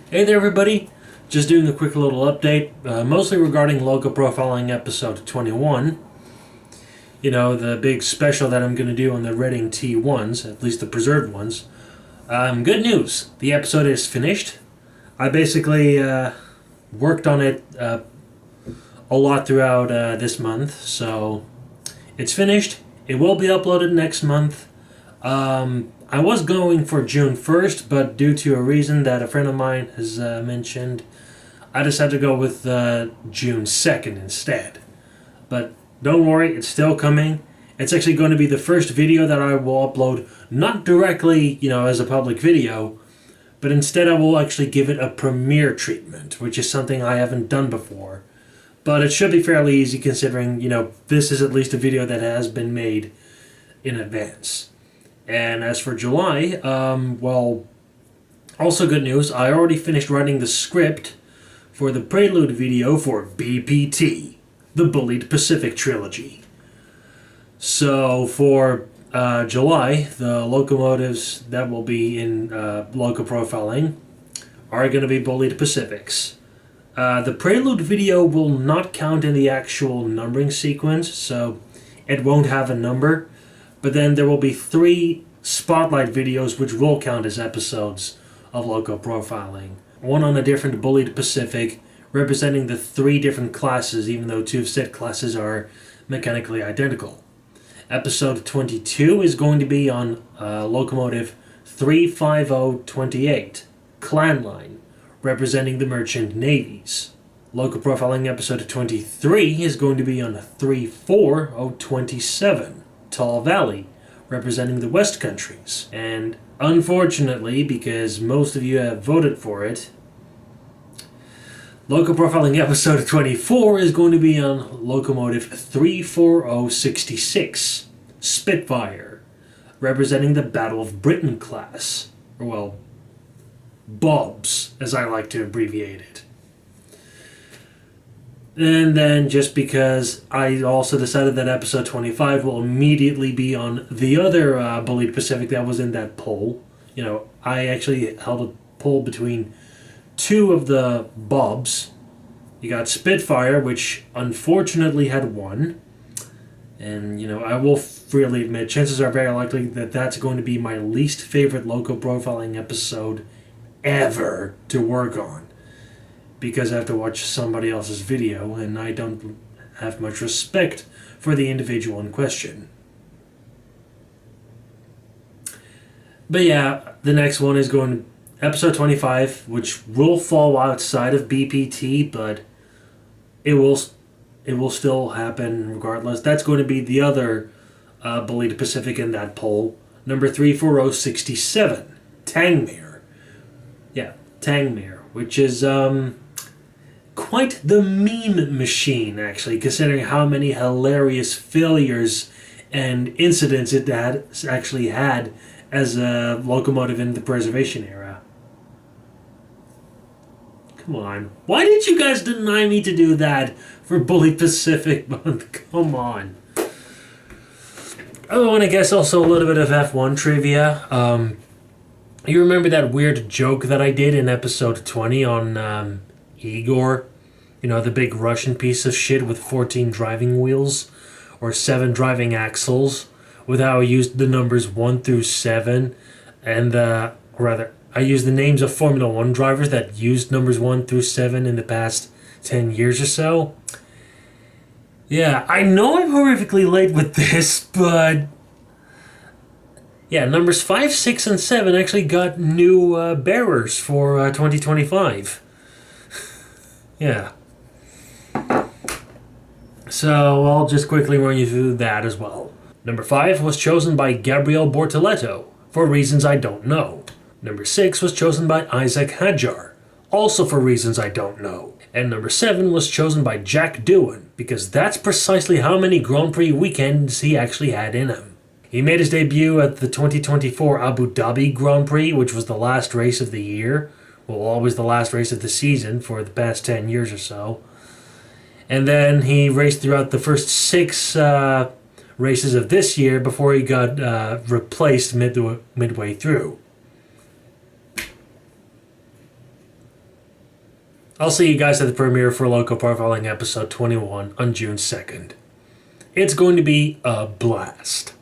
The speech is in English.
Hey there, everybody. Just doing a quick little update, mostly regarding Loco Profiling episode 21. You know, the big special that I'm going to do on the Reading T1s, at least the preserved ones. Good news. The episode is finished. I basically worked on it a lot throughout this month, so it's finished. It will be uploaded next month. I was going for June 1st, but due to a reason that a friend of mine has mentioned, I decided to go with June 2nd instead. But don't worry, it's still coming. It's actually going to be the first video that I will upload, not directly, as a public video, but instead I will actually give it a premiere treatment, which is something I haven't done before. But it should be fairly easy considering, this is at least a video that has been made in advance. And as for July, also good news. I already finished writing the script for the prelude video for BPT, the Bullied Pacific trilogy. So for July, the locomotives that will be in Loco Profiling are going to be Bullied Pacifics. The prelude video will not count in the actual numbering sequence, so it won't have a number. But then there will be 3 spotlight videos which will count as episodes of Loco Profiling. One on a different Bullied Pacific, representing the 3 different classes, even though 2 set classes are mechanically identical. Episode 22 is going to be on locomotive 35028, Clan Line, representing the merchant navies. Loco Profiling episode 23 is going to be on 34027, Tall Valley, representing the West Countries. And unfortunately, because most of you have voted for it, Loco Profiling episode 24 is going to be on locomotive 34066, Spitfire, representing the Battle of Britain class. Or, BOBS, as I like to abbreviate it. And then, just because I also decided that episode 25 will immediately be on the other Bullied Pacific that was in that poll. I actually held a poll between 2 of the BOBs. You got Spitfire, which unfortunately had won. And, I will freely admit, chances are very likely that that's going to be my least favorite Loco Profiling episode ever to work on. Because I have to watch somebody else's video, and I don't have much respect for the individual in question. But yeah, the next one is going to episode 25, which will fall outside of BPT, but it will still happen regardless. That's going to be the other Bullied Pacific in that poll, number 34067, Tangmere. Yeah, Tangmere, which is quite the meme machine, actually, considering how many hilarious failures and incidents it actually had as a locomotive in the preservation era. Come on. Why did you guys deny me to do that for Bullied Pacific Month? Come on. Oh, and I guess also a little bit of F1 trivia. You remember that weird joke that I did in episode 20 on Igor? The big Russian piece of shit with 14 driving wheels or 7 driving axles, with how I used the numbers 1 through 7, and I used the names of Formula 1 drivers that used numbers 1 through 7 in the past 10 years or so. Yeah, I know I'm horrifically late with this, but yeah, numbers 5, 6, and 7 actually got new bearers for 2025. Yeah. So I'll just quickly run you through that as well. Number 5 was chosen by Gabriel Bortoletto, for reasons I don't know. Number 6 was chosen by Isaac Hadjar, also for reasons I don't know. And number 7 was chosen by Jack Doohan, because that's precisely how many Grand Prix weekends he actually had in him. He made his debut at the 2024 Abu Dhabi Grand Prix, which was the last race of the year. Well, always the last race of the season for the past 10 years or so. And then he raced throughout the first 6 races of this year before he got replaced midway through. I'll see you guys at the premiere for Loco Profiling episode 21 on June 2nd. It's going to be a blast.